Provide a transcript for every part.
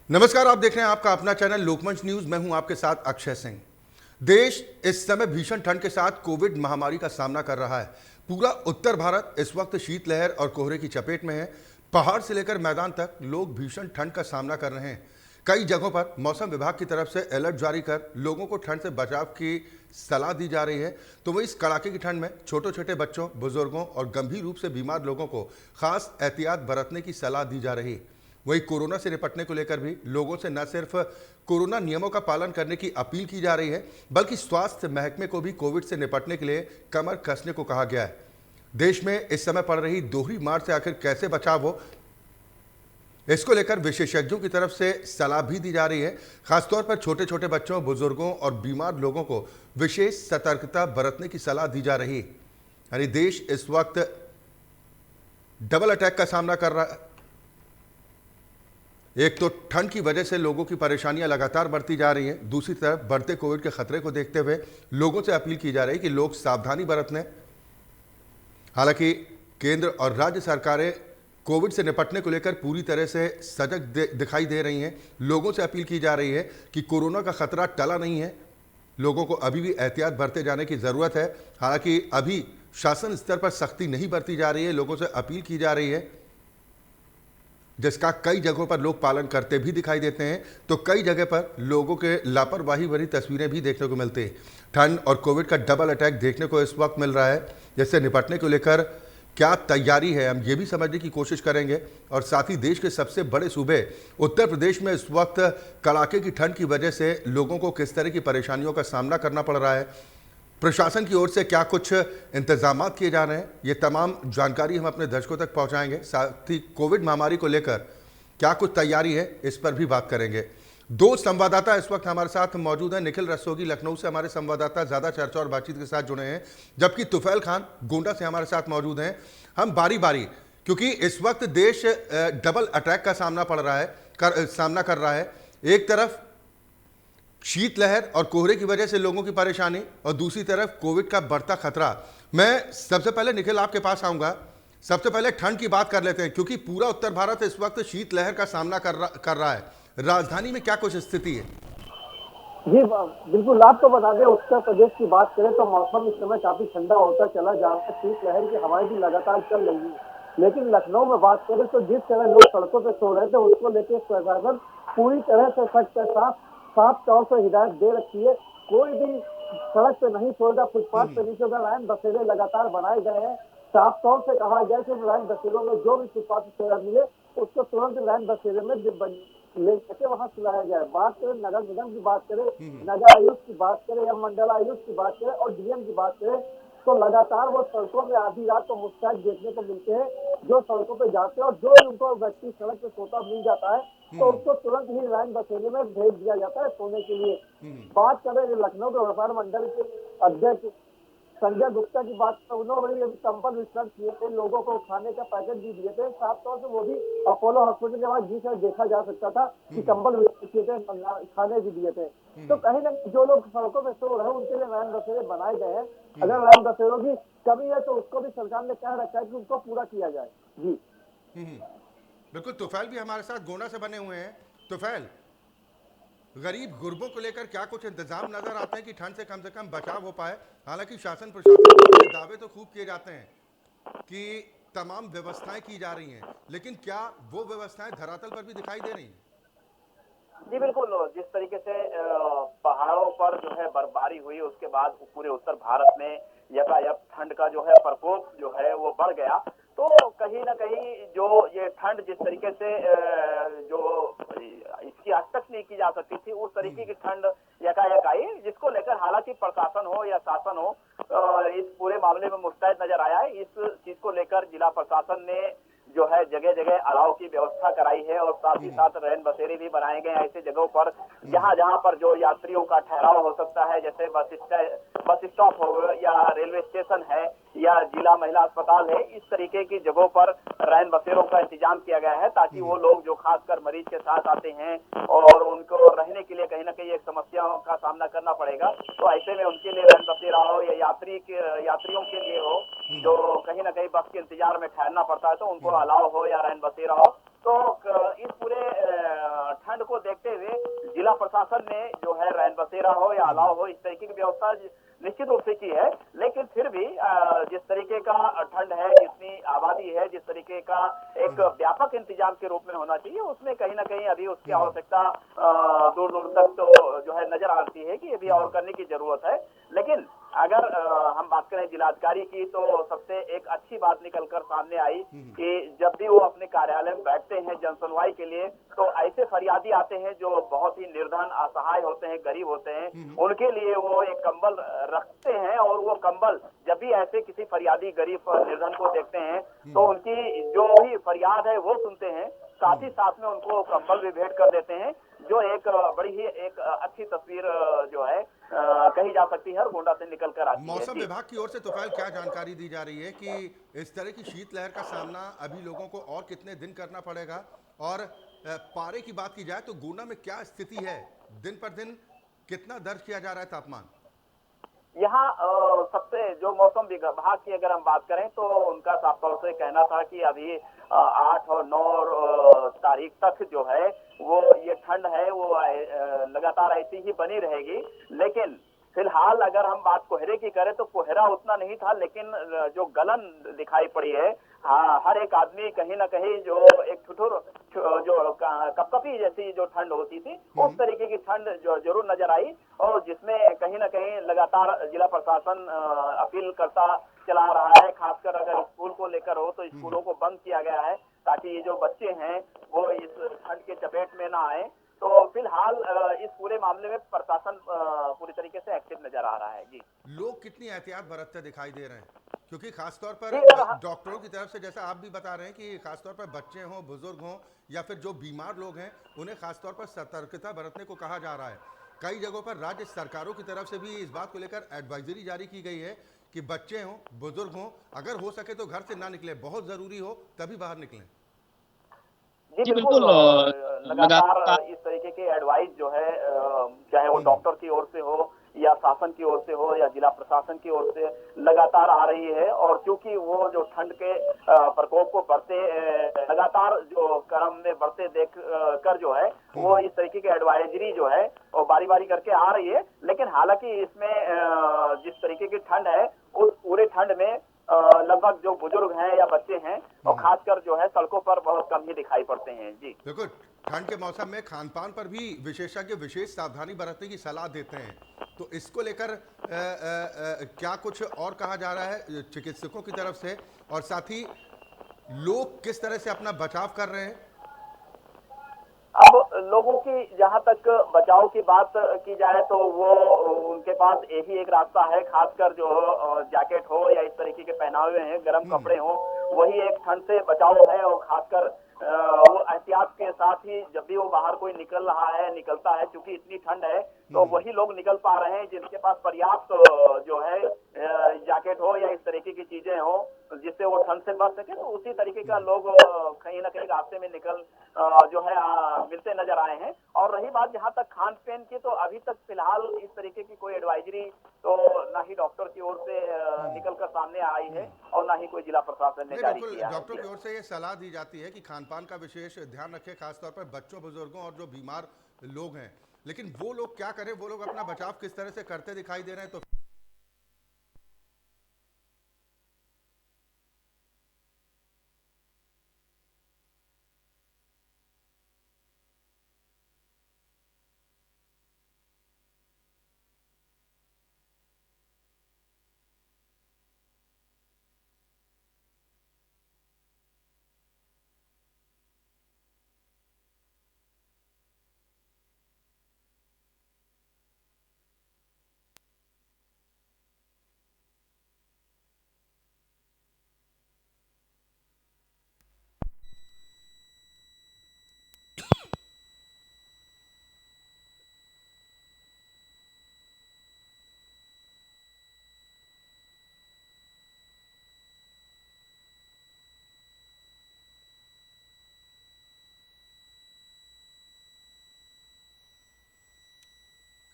नमस्कार, आप देख रहे हैं आपका अपना चैनल लोकमंच न्यूज। मैं हूं आपके साथ अक्षय सिंह। देश इस समय भीषण ठंड के साथ कोविड महामारी का सामना कर रहा है। पूरा उत्तर भारत इस वक्त शीतलहर और कोहरे की चपेट में है। पहाड़ से लेकर मैदान तक लोग भीषण ठंड का सामना कर रहे हैं। कई जगहों पर मौसम विभाग की तरफ से अलर्ट जारी कर लोगों को ठंड से बचाव की सलाह दी जा रही है। तो वही इस कड़ाके की ठंड में छोटे छोटे बच्चों, बुजुर्गों और गंभीर रूप से बीमार लोगों को खास एहतियात बरतने की सलाह दी जा रही है। वहीं कोरोना से निपटने को लेकर भी लोगों से न सिर्फ कोरोना नियमों का पालन करने की अपील की जा रही है, बल्कि स्वास्थ्य महकमे को भी कोविड से निपटने के लिए कमर कसने को कहा गया है। देश में इस समय पड़ रही दोहरी मार से आखिर कैसे बचाव हो, इसको लेकर विशेषज्ञों की तरफ से सलाह भी दी जा रही है। खासतौर पर छोटे छोटे बच्चों, बुजुर्गों और बीमार लोगों को विशेष सतर्कता बरतने की सलाह दी जा रही है। यानी देश इस वक्त डबल अटैक का सामना कर रहा है। एक तो ठंड की वजह से लोगों की परेशानियां लगातार बढ़ती जा रही हैं, दूसरी तरफ बढ़ते कोविड के खतरे को देखते हुए लोगों से अपील की जा रही है कि लोग सावधानी बरत लें। हालांकि केंद्र और राज्य सरकारें कोविड से निपटने को लेकर पूरी तरह से सजग दिखाई दे रही हैं। लोगों से अपील की जा रही है कि कोरोना का खतरा टला नहीं है, लोगों को अभी भी एहतियात बरते जाने की ज़रूरत है। हालांकि अभी शासन स्तर पर सख्ती नहीं बरती जा रही है, लोगों से अपील की जा रही है, जिसका कई जगहों पर लोग पालन करते भी दिखाई देते हैं, तो कई जगह पर लोगों के लापरवाही भरी तस्वीरें भी देखने को मिलती हैं। ठंड और कोविड का डबल अटैक देखने को इस वक्त मिल रहा है, जिससे निपटने को लेकर क्या तैयारी है हम ये भी समझने की कोशिश करेंगे। और साथ ही देश के सबसे बड़े सूबे उत्तर प्रदेश में इस वक्त कड़ाके की ठंड की वजह से लोगों को किस तरह की परेशानियों का सामना करना पड़ रहा है, प्रशासन की ओर से क्या कुछ इंतजाम किए जा रहे हैं, ये तमाम जानकारी हम अपने दर्शकों तक पहुंचाएंगे। साथ ही कोविड महामारी को लेकर क्या कुछ तैयारी है, इस पर भी बात करेंगे। दो संवाददाता इस वक्त हमारे साथ मौजूद हैं। निखिल रस्तोगी लखनऊ से हमारे संवाददाता ज़्यादा चर्चा और बातचीत के साथ जुड़े हैं, जबकि तुफैल खान गोंडा से हमारे साथ मौजूद हैं। हम बारी बारी, क्योंकि इस वक्त देश डबल अटैक का सामना कर रहा है। एक तरफ शीतलहर और कोहरे की वजह से लोगों की परेशानी और दूसरी तरफ कोविड का बढ़ता खतरा। मैं सबसे पहले निखिल आपके पास आऊंगा। सबसे पहले ठंड की बात कर लेते हैं, क्योंकि पूरा उत्तर भारत इस वक्त शीतलहर का सामना कर रहा है। राजधानी में क्या कुछ स्थिति है? जी बिल्कुल, आपको बता दें, उत्तर प्रदेश की बात करें तो मौसम इस समय काफी ठंडा होता चला जा रहा है। शीतलहर की हवाएं भी लगातार चल रही है, लेकिन लखनऊ में बात करें तो जिस तरह लोग सड़कों पर सो रहे थे, उसको लेकर प्रशासन पूरी तरह से सख्त है। साफ साफ तौर से हिदायत दे रखी है, कोई भी सड़क पे नहीं सोएगा, फुटपाथ पे नहीं सोएगा। रैन बसेरे लगातार बनाए गए हैं। साफ तौर से कहा गया कि रैन बसेरों में जो भी फुटपाथ से मिले उसको तुरंत रैन बसेरे में लेके वहां सुलाया जाए। बात करें नगर निगम की, बात करें नगर आयुक्त की, बात करें या मंडल आयुक्त की बात करें और डीएम की बात करें, तो लगातार वो सड़कों में आधी रात को मुस्तैद देखने को मिलते हैं। जो सड़कों पे जाते हैं और जो उनको व्यक्ति सड़क पे सोता मिल जाता है तो उसको तुरंत ही रैन बसेरे में भेज दिया जाता है सोने के लिए। बात करें लखनऊ के व्यापार मंडल के अध्यक्ष संजय गुप्ता की बात, उन्होंने कंबल वितरण किए थे, लोगों को खाने का पैकेट भी दिए थे। साफ तौर से वो भी अपोलो हॉस्पिटल के बाद जिसे देखा जा सकता था कि कंबल वितरण किए थे, खाने भी दिए थे। तो कहीं ना कहीं जो लोग सड़कों में सो रहे हैं उनके लिए रैन बसेरे बनाए गए हैं। अगर रैन बसेरों की कमी है तो उसको भी सरकार ने कह रखा है कि उनको पूरा किया जाए। जी बिल्कुल। तुफैल भी हमारे साथ गोंडा से बने हुए हैं। तुफैल, गरीब गुरबों को लेकर क्या कुछ इंतजाम नजर आते हैं कि ठंड से कम बचाव हो पाए? हालांकि शासन प्रशासन की ओर से दावे तो खूब किए जाते हैं कि तमाम व्यवस्थाएं की जा रही हैं, लेकिन क्या वो व्यवस्थाएं धरातल पर भी दिखाई दे रही हैं? जी बिल्कुल, जिस तरीके से पहाड़ों पर जो है बर्फबारी हुई, उसके बाद पूरे उत्तर भारत में यथायथ ठंड का जो है प्रकोप जो है वो बढ़ गया। तो कहीं ना कहीं जो ये ठंड जिस तरीके से जो इसकी आज तक नहीं की जा सकती थी, उस तरीके की ठंड यकायक आई, जिसको लेकर हालांकि प्रशासन हो या शासन हो इस पूरे मामले में मुस्तैद नजर आया है। इस चीज को लेकर जिला प्रशासन ने जो है जगह जगह अलाव की व्यवस्था कराई है और साथ ही साथ रैन बसेरे भी बनाए गए ऐसे जगहों पर जहां जहां पर जो यात्रियों का ठहराव हो सकता है, जैसे बस स्टॉप हो या रेलवे स्टेशन है या जिला महिला अस्पताल है, इस तरीके की जगहों पर रैन बसेरों का इंतजाम किया गया है, ताकि वो लोग जो खासकर मरीज के साथ आते हैं और उनको रहने के लिए कहीं ना कहीं एक समस्याओं का सामना करना पड़ेगा, तो ऐसे में उनके लिए रैन बसेरा हो या यात्रियों के लिए हो जो कहीं ना कहीं बस के इंतजार में ठहरना पड़ता है, तो उनको अलाव हो या रैन बसेरा हो। तो इस पूरे ठंड ठंड को देखते हुए जिला प्रशासन ने जो है रैन बसेरा हो या अलाव हो, इस तरीके की व्यवस्था निश्चित रूप से की है। लेकिन फिर भी जिस तरीके का ठंड है, जितनी आबादी है, जिस तरीके का एक व्यापक इंतजाम के रूप में होना चाहिए, उसमें कहीं ना कहीं अभी उसकी आवश्यकता दूर दूर तक तो जो है नजर आती है कि अभी और करने की जरूरत है। लेकिन अगर हम बात करें जिलाधिकारी की, तो सबसे एक अच्छी बात निकलकर सामने आई कि जब भी वो अपने कार्यालय में बैठते हैं जनसुनवाई के लिए, तो ऐसे फरियादी आते हैं जो बहुत ही निर्धन, असहाय होते हैं, गरीब होते हैं, उनके लिए वो एक कंबल रखते हैं। और वो कंबल जब भी ऐसे किसी फरियादी गरीब निर्धन को देखते हैं तो उनकी जो भी फरियाद है वो सुनते हैं, साथ ही साथ में उनको कंबल भी भेंट कर देते हैं, जो एक बड़ी ही एक अच्छी तस्वीर जो है कही जा सकती है और गोंडा से निकल कर आती है। मौसम विभाग की ओर से तोफाइल क्या जानकारी दी जा रही है कि इस तरह की शीतलहर का सामना अभी लोगों को और कितने दिन करना पड़ेगा? और पारे की बात की जाए तो गोंडा में क्या स्थिति है, दिन पर दिन कितना दर्ज किया जा रहा है तापमान? यहाँ सबसे जो मौसम विभाग की अगर हम बात करें तो उनका साफ तौर से कहना था कि अभी 8 और 9 तारीख तक जो है वो ये ठंड है वो लगातार ऐसी ही बनी रहेगी। लेकिन फिलहाल अगर हम बात कोहरे की करें तो कोहरा उतना नहीं था, लेकिन जो गलन दिखाई पड़ी है, हाँ, हर एक आदमी कहीं ना कहीं जो एक ठुठुर जो कपकपी जैसी जो ठंड होती थी, उस तरीके की ठंड जो जरूर नजर आई। और जिसमें कहीं ना कहीं लगातार जिला प्रशासन अपील करता चला रहा है, खासकर अगर स्कूल को लेकर हो तो स्कूलों को बंद किया गया है ताकि ये जो बच्चे हैं वो इस ठंड के चपेट में ना आए। तो फिलहाल इस पूरे मामले में प्रशासन पूरी तरीके से एक्टिव नजर आ रहा है। जी, लोग कितनी एहतियात बरतते दिखाई दे रहे हैं? क्योंकि खासतौर पर जी, अगर डॉक्टरों की तरफ से, जैसा आप भी बता रहे हैं कि खासतौर पर बच्चे हों, बुजुर्ग हों या फिर जो बीमार लोग हैं, उन्हें खासतौर पर सतर्कता बरतने को कहा जा रहा है। कई जगहों पर राज्य सरकारों की तरफ से भी इस बात को लेकर एडवाइजरी जारी की गई है कि बच्चे हों, बुजुर्ग हों, अगर हो सके तो घर से ना निकले, बहुत ज़रूरी हो तभी बाहर निकलें। जी जी बिल्कुल, बिल्कुल, लगातार लगातार इस तरीके के एडवाइस जो है चाहे वो डॉक्टर की ओर से हो या शासन की ओर से हो या जिला प्रशासन की ओर से लगातार आ रही है। और क्योंकि वो जो ठंड के प्रकोप को बढ़ते लगातार जो क्रम में बढ़ते देख कर जो है वो इस तरीके की एडवाइजरी जो है वो बारी बारी करके आ रही है। लेकिन हालांकि इसमें जिस तरीके की ठंड है, उस पूरे ठंड में लगभग जो बुजुर्ग हैं या बच्चे हैं और खासकर जो है सड़कों पर बहुत कम ही दिखाई पड़ते हैं। जी बिल्कुल, ठंड के मौसम में खान पान पर भी विशेषज्ञ विशेष सावधानी बरतने की सलाह देते हैं, तो इसको लेकर क्या कुछ और कहा जा रहा है चिकित्सकों की तरफ से? और साथ ही लोग किस तरह से अपना बचाव कर रहे हैं? अब लोगों की जहां तक बचाव की बात की जाए तो वो उनके पास यही एक रास्ता है, खासकर जो जैकेट हो या इस तरीके के पहनावे हैं, गर्म कपड़े हो, वही एक ठंड से बचाव है। और खासकर वो एहतियात के साथ ही जब भी वो बाहर कोई निकल रहा है, निकलता है, क्योंकि इतनी ठंड है तो वही लोग निकल पा रहे हैं जिनके पास पर्याप्त जो है जैकेट हो या इस तरीके की चीजें हो जिससे वो ठंड से बच सके। तो उसी तरीके का लोग कहीं ना कहीं रास्ते में निकल जो है मिलते नजर आए हैं। और रही बात जहां तक खान पान की, तो अभी तक फिलहाल इस तरीके की कोई एडवाइजरी तो ना ही डॉक्टर की ओर से निकल कर सामने आई है और ना ही कोई जिला प्रशासन ने जारी किया है। डॉक्टर की ओर से ये सलाह दी जाती है कि खान पान का विशेष ध्यान रखें, खासतौर पर बच्चों, बुजुर्गों और जो बीमार लोग हैं। लेकिन वो लोग क्या करें, वो लोग अपना बचाव किस तरह से करते दिखाई दे रहे हैं? तो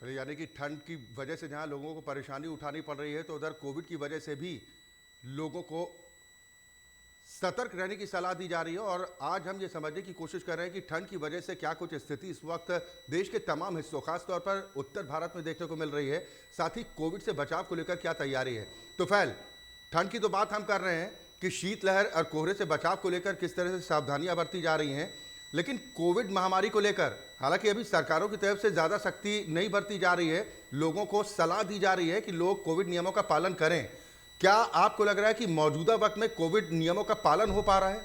यानी कि ठंड की वजह से जहां लोगों को परेशानी उठानी पड़ रही है, तो उधर कोविड की वजह से भी लोगों को सतर्क रहने की सलाह दी जा रही है। और आज हम ये समझने की कोशिश कर रहे हैं कि ठंड की वजह से क्या कुछ स्थिति इस वक्त देश के तमाम हिस्सों, खासतौर पर उत्तर भारत में देखने को मिल रही है, साथ ही कोविड से बचाव को लेकर क्या तैयारी है। तो फैल ठंड की तो बात हम कर रहे हैं कि शीतलहर और कोहरे से बचाव को लेकर किस तरह से सावधानियां बरती जा रही हैं, लेकिन कोविड महामारी को लेकर हालांकि अभी सरकारों की तरफ से ज़्यादा सख्ती नहीं बरती जा रही है, लोगों को सलाह दी जा रही है कि लोग कोविड नियमों का पालन करें। क्या आपको लग रहा है कि मौजूदा वक्त में कोविड नियमों का पालन हो पा रहा है?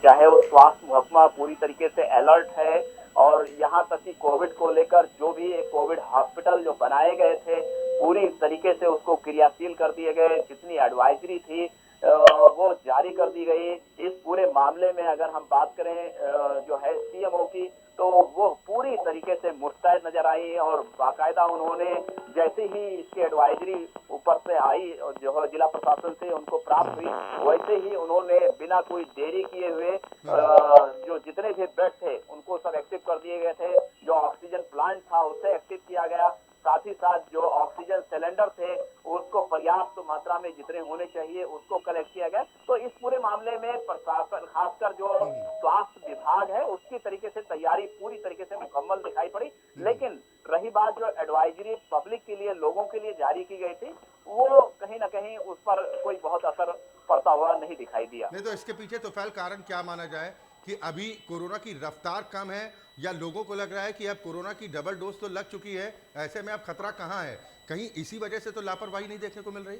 चाहे वो स्वास्थ्य महकमा पूरी तरीके से अलर्ट है और यहाँ तक कि कोविड को लेकर जो भी एक कोविड हॉस्पिटल जो बनाए गए थे पूरी तरीके से उसको क्रियाशील कर दिए गए, जितनी एडवाइजरी थी वो जारी कर दी गई। इस पूरे मामले में अगर हम बात करें जो है सीएमओ की, तो वो पूरी तरीके से मुस्तैद नजर आई और बाकायदा उन्होंने जैसे ही इसकी एडवाइजरी ऊपर से आई और जो है जिला प्रशासन से उनको प्राप्त हुई, वैसे ही उन्होंने बिना कोई देरी किए हुए जो जितने भी बेड थे उनको सब एक्टिव कर दिए गए थे। जो ऑक्सीजन प्लांट था उसे एक्टिव किया गया, साथ ही साथ जो ऑक्सीजन सिलेंडर थे उसको पर्याप्त मात्रा में जितने होने चाहिए उसको कलेक्ट किया गया। तो इस पूरे मामले में प्रशासन, खासकर जो स्वास्थ्य विभाग है, उसकी तरीके से तैयारी पूरी तरीके से मुकम्मल दिखाई पड़ी। लेकिन रही बात जो एडवाइजरी पब्लिक के लिए, लोगों के लिए जारी की गई थी, वो कहीं ना कहीं उस पर कोई बहुत असर पड़ता हुआ नहीं दिखाई दिया। नहीं तो इसके पीछे तो फैल कारण क्या माना जाए कि अभी कोरोना की रफ्तार कम है, या लोगों को लग रहा है कि अब कोरोना की डबल डोज तो लग चुकी है, ऐसे में अब खतरा कहाँ है? कहीं इसी वजह से तो लापरवाही नहीं देखने को मिल रही?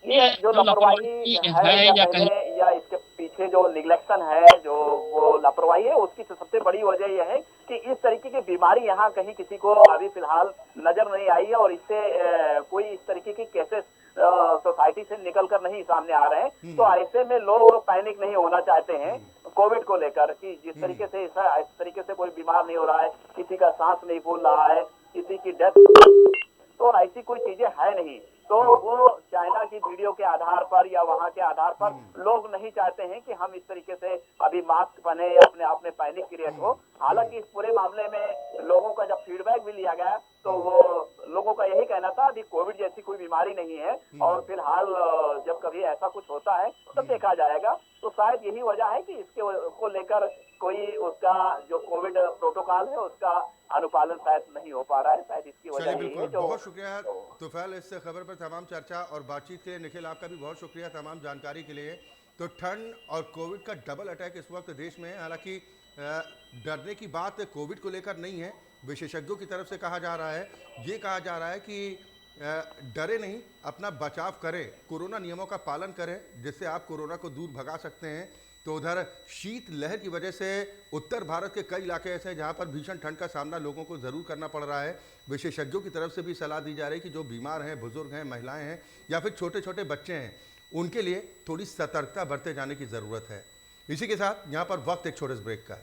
ये जो लापरवाही है या इसके पीछे जो निग्लेक्शन है, जो वो लापरवाही है, उसकी तो सबसे बड़ी वजह यह है कि इस तरीके की बीमारी यहाँ कहीं किसी को अभी फिलहाल नजर नहीं आई है और इससे कोई इस तरीके की केसेस सोसाइटी से निकलकर नहीं सामने आ रहे हैं। तो ऐसे में लोग पैनिक नहीं होना चाहते हैं कोविड को लेकर कि जिस तरीके से इस तरीके से कोई बीमार नहीं हो रहा है, किसी का सांस नहीं फूल रहा है, किसी की डेथ, तो ऐसी कोई चीजें है नहीं। तो वो चाइना की वीडियो के आधार पर या वहाँ के आधार पर लोग नहीं चाहते हैं कि हम इस तरीके से अभी मास्क पहने या अपने आप में पैनिक क्रिएट हो। हालांकि इस पूरे मामले में लोगों का जब फीडबैक भी लिया गया तो वो लोगों का यही कहना था अभी कोविड जैसी कोई बीमारी नहीं है और फिलहाल जब कभी ऐसा कुछ होता है तब देखा जाएगा। तो शायद यही वजह है कि इसके को लेकर कोई उसका जो कोविड प्रोटोकॉल है उसका अनुपालन शायद नहीं हो पा रहा है, शायद इसकी वजह यही है। बहुत शुक्रिया तुफैल इस खबर पर तमाम चर्चा और बातचीत के लिए। निखिल आपका भी बहुत शुक्रिया तमाम जानकारी के लिए। तो ठंड और कोविड का डबल अटैक इस वक्त देश में है। हालांकि डरने की बात कोविड को लेकर नहीं है, विशेषज्ञों की तरफ से कहा जा रहा है, ये कहा जा रहा है कि डरे नहीं, अपना बचाव करें, कोरोना नियमों का पालन करें, जिससे आप कोरोना को दूर भगा सकते हैं। तो उधर शीत लहर की वजह से उत्तर भारत के कई इलाके ऐसे हैं जहां पर भीषण ठंड का सामना लोगों को ज़रूर करना पड़ रहा है। विशेषज्ञों की तरफ से भी सलाह दी जा रही है कि जो बीमार हैं, बुजुर्ग हैं, महिलाएं हैं या फिर छोटे छोटे बच्चे हैं, उनके लिए थोड़ी सतर्कता बरते जाने की ज़रूरत है। इसी के साथ यहाँ पर वक्त एक छोटे से ब्रेक का है।